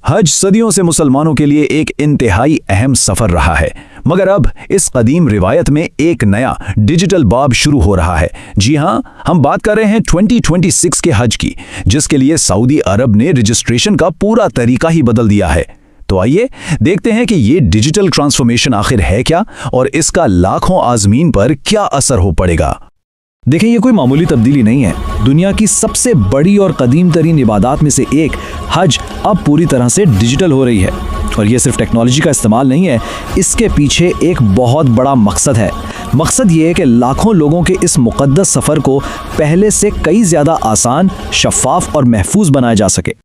हज सदियों से मुसलमानों के लिए एक इंतहाई अहम सफर रहा है, मगर अब इस कदीम रिवायत में एक नया डिजिटल बाब शुरू हो रहा है। जी हां, हम बात कर रहे हैं 2026 के हज की, जिसके लिए सऊदी अरब ने रजिस्ट्रेशन का पूरा तरीका ही बदल दिया है। तो आइए देखते हैं कि ये डिजिटल ट्रांसफॉर्मेशन आखिर है क्या और इसका लाखों आज़मीन पर क्या असर हो पड़ेगा। देखें, ये कोई मामूली तब्दीली नहीं है। दुनिया की सबसे बड़ी और कदीम तरीन इबादत में से एक हज अब पूरी तरह से डिजिटल हो रही है। और ये सिर्फ टेक्नोलॉजी का इस्तेमाल नहीं है, इसके पीछे एक बहुत बड़ा मकसद है। मकसद ये है कि लाखों लोगों के इस मुक़द्दस सफ़र को पहले से कई ज़्यादा आसान, शफ़ाफ और महफूज बनाया जा सके।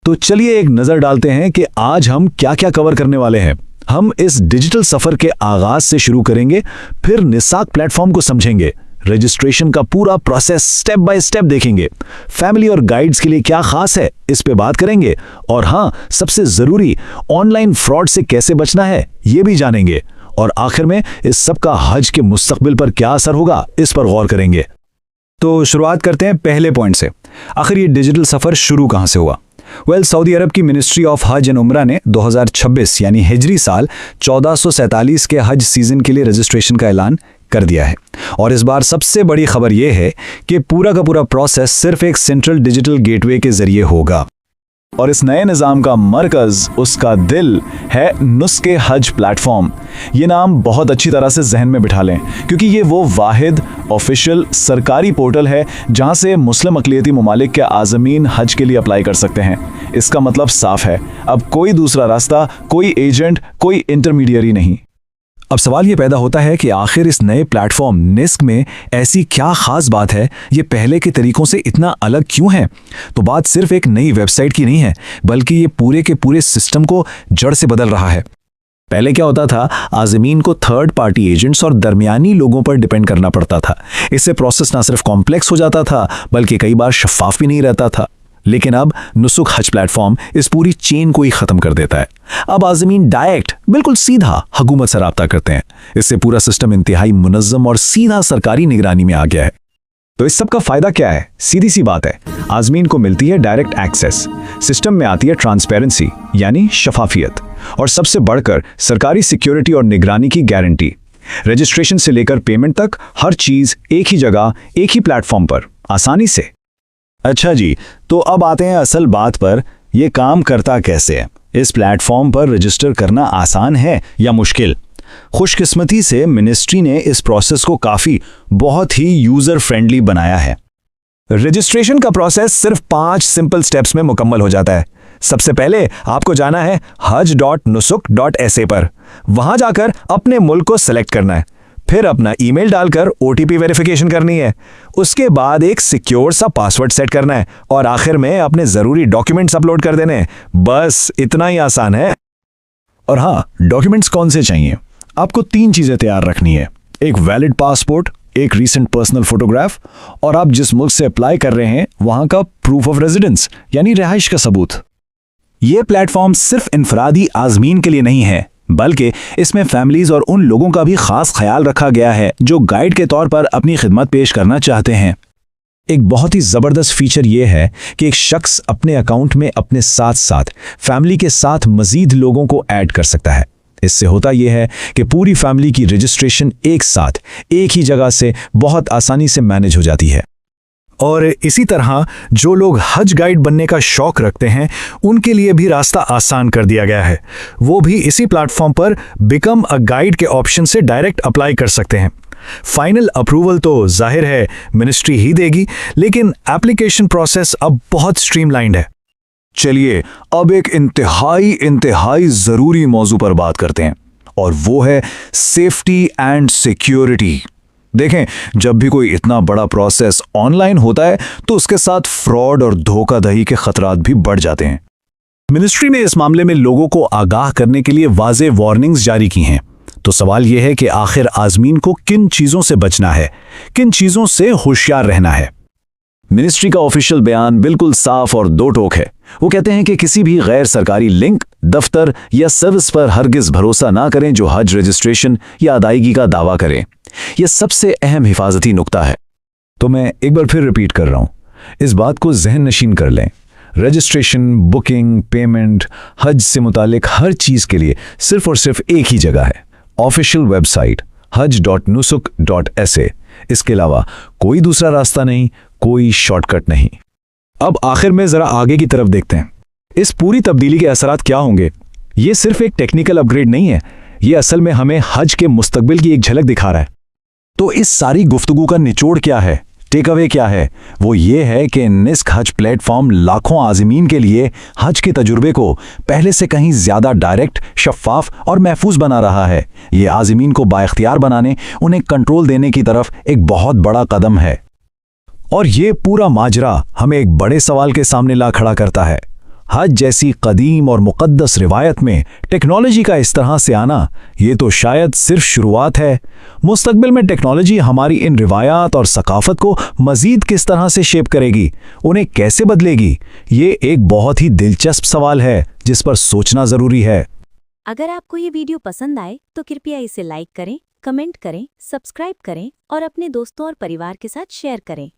तो चलिए एक नज़र डालते हैं कि आज हम क्या क्या कवर करने वाले हैं। हम इस डिजिटल सफ़र के आगाज़ से शुरू करेंगे, फिर निसाक प्लेटफॉर्म को समझेंगे, रजिस्ट्रेशन का पूरा प्रोसेस स्टेप बाय स्टेप देखेंगे, फैमिली और गाइड्स के लिए क्या खास है इस पे बात करेंगे, और हाँ, सबसे ज़रूरी ऑनलाइन फ्रॉड से कैसे बचना है ये भी जानेंगे, और आखिर में इस सब का हज के मुस्तकबिल पर क्या असर होगा इस पर गौर करेंगे। तो शुरुआत करते हैं पहले पॉइंट से। आखिर ये डिजिटल सफ़र शुरू कहाँ से हुआ? सऊदी अरब की मिनिस्ट्री ऑफ हज एंड उम्रा ने 2026 यानी हिजरी साल 1447 के हज सीजन के लिए रजिस्ट्रेशन का ऐलान कर दिया है। और इस बार सबसे बड़ी खबर यह है कि पूरा का पूरा प्रोसेस सिर्फ एक सेंट्रल डिजिटल गेटवे के जरिए होगा। और इस नए निज़ाम का मरकज़, उसका दिल है नुस्खे हज प्लेटफॉर्म। ये नाम बहुत अच्छी तरह से जहन में बिठा लें, क्योंकि ये वो वाहिद ऑफिशियल सरकारी पोर्टल है जहां से मुस्लिम अक़लियती ममालिक के आज़मीन हज के लिए अप्लाई कर सकते हैं। इसका मतलब साफ है, अब कोई दूसरा रास्ता, कोई एजेंट, कोई इंटरमीडियरी नहीं। अब सवाल ये पैदा होता है कि आखिर इस नए प्लेटफॉर्म निस्क में ऐसी क्या खास बात है, ये पहले के तरीकों से इतना अलग क्यों है? तो बात सिर्फ एक नई वेबसाइट की नहीं है, बल्कि ये पूरे के पूरे सिस्टम को जड़ से बदल रहा है। पहले क्या होता था, आज़मीन को थर्ड पार्टी एजेंट्स और दरमियानी लोगों पर डिपेंड करना पड़ता था। इससे प्रोसेस ना सिर्फ कॉम्प्लेक्स हो जाता था, बल्कि कई बार शफाफ भी नहीं रहता था। लेकिन अब नुसुक हज प्लेटफॉर्म इस पूरी चेन को ही खत्म कर देता है। अब आज़मीन डायरेक्ट, बिल्कुल सीधा हुकूमत से राब्ता करते हैं। इससे पूरा सिस्टम इंतहाई मुनज़्ज़म और सीधा सरकारी निगरानी में आ गया है। तो इस सब का फायदा क्या है? सीधी सी बात है, आज़मीन को मिलती है डायरेक्ट एक्सेस, सिस्टम में आती है ट्रांसपेरेंसी यानी शफाफियत, और सबसे बढ़कर सरकारी सिक्योरिटी और निगरानी की गारंटी। रजिस्ट्रेशन से लेकर पेमेंट तक हर चीज़ एक ही जगह, एक ही प्लेटफॉर्म पर, आसानी से। अच्छा जी, तो अब आते हैं असल बात पर। यह काम करता कैसे है? इस प्लेटफॉर्म पर रजिस्टर करना आसान है या मुश्किल? खुशकिस्मती से मिनिस्ट्री ने इस प्रोसेस को बहुत ही यूज़र फ्रेंडली बनाया है। रजिस्ट्रेशन का प्रोसेस सिर्फ 5 सिंपल स्टेप्स में मुकम्मल हो जाता है। सबसे पहले आपको जाना है haj.nusuk.sa पर। वहां जाकर अपने मुल्क को सेलेक्ट करना है, फिर अपना ईमेल डालकर OTP वेरिफिकेशन करनी है। उसके बाद एक सिक्योर सा पासवर्ड सेट करना है, और आखिर में अपने ज़रूरी डॉक्यूमेंट्स अपलोड कर देने। बस इतना ही आसान है। और हाँ, डॉक्यूमेंट्स कौन से चाहिए? आपको 3 चीज़ें तैयार रखनी है, एक वैलिड पासपोर्ट, एक रीसेंट पर्सनल फोटोग्राफ, और आप जिस मुल्क से अप्लाई कर रहे हैं वहाँ का प्रूफ ऑफ रेजिडेंस यानी रिहाइश का सबूत। ये प्लेटफॉर्म सिर्फ इनफरादी आज़मीन के लिए नहीं है, बल्कि इसमें फैमिलीज और उन लोगों का भी खास ख्याल रखा गया है जो गाइड के तौर पर अपनी खिदमत पेश करना चाहते हैं। एक बहुत ही ज़बरदस्त फीचर यह है कि एक शख्स अपने अकाउंट में अपने साथ साथ फैमिली के साथ मज़ीद लोगों को ऐड कर सकता है। इससे होता यह है कि पूरी फैमिली की रजिस्ट्रेशन एक साथ, एक ही जगह से बहुत आसानी से मैनेज हो जाती है। और इसी तरह जो लोग हज गाइड बनने का शौक रखते हैं, उनके लिए भी रास्ता आसान कर दिया गया है। वो भी इसी प्लेटफॉर्म पर बिकम अ गाइड के ऑप्शन से डायरेक्ट अप्लाई कर सकते हैं। फाइनल अप्रूवल तो जाहिर है मिनिस्ट्री ही देगी, लेकिन एप्लीकेशन प्रोसेस अब बहुत स्ट्रीमलाइंड है। चलिए अब एक इंतहाई ज़रूरी मौजू पर बात करते हैं, और वो है सेफ्टी एंड सिक्योरिटी। देखें, जब भी कोई इतना बड़ा प्रोसेस ऑनलाइन होता है तो उसके साथ फ्रॉड और धोखाधड़ी के खतरात भी बढ़ जाते हैं। मिनिस्ट्री ने इस मामले में लोगों को आगाह करने के लिए वाज़ेह वार्निंग्स जारी की हैं। तो सवाल यह है कि आखिर आज़मीन को किन चीज़ों से बचना है, किन चीज़ों से होशियार रहना है। मिनिस्ट्री का ऑफिशियल बयान बिल्कुल साफ और दो टोक है। वो कहते हैं कि किसी भी गैर सरकारी लिंक, दफ्तर या सर्विस पर हरगिज़ भरोसा ना करें जो हज रजिस्ट्रेशन या अदायगी का दावा करें। यह सबसे अहम हिफाजती नुक्ता है। तो मैं एक बार फिर रिपीट कर रहा हूं, इस बात को जहन नशीन कर लें। रजिस्ट्रेशन, बुकिंग, पेमेंट, हज से मुतालिक हर चीज़ के लिए सिर्फ और सिर्फ एक ही जगह है, ऑफिशियल वेबसाइट hajj.nusuk.sa। इसके अलावा कोई दूसरा रास्ता नहीं, कोई शॉर्टकट नहीं। अब आखिर में ज़रा आगे की तरफ देखते हैं। इस पूरी तब्दीली के असरात क्या होंगे? ये सिर्फ एक टेक्निकल अपग्रेड नहीं है, ये असल में हमें हज के मुस्तकबिल की एक झलक दिखा रहा है। तो इस सारी गुफ्तगू का निचोड़ क्या है, टेक अवे क्या है? वो ये है कि निस्क हज प्लेटफॉर्म लाखों आज़मीन के लिए हज के तजुर्बे को पहले से कहीं ज़्यादा डायरेक्ट, शफ़ाफ और महफूज बना रहा है। ये आज़मीन को बाइख्तियार बनाने, उन्हें कंट्रोल देने की तरफ एक बहुत बड़ा कदम है। और ये पूरा माजरा हमें एक बड़े सवाल के सामने ला खड़ा करता है। हज जैसी कदीम और मुक़द्दस रिवायत में टेक्नोलॉजी का इस तरह से आना, ये तो शायद सिर्फ शुरुआत है। मुस्तकबिल में टेक्नोलॉजी हमारी इन रिवायात और सकाफ़त को मज़ीद किस तरह से शेप करेगी, उन्हें कैसे बदलेगी, ये एक बहुत ही दिलचस्प सवाल है जिस पर सोचना ज़रूरी है। अगर आपको ये वीडियो पसंद आए तो कृपया इसे लाइक करें, कमेंट करें, सब्सक्राइब करें और अपने दोस्तों और परिवार के साथ शेयर करें।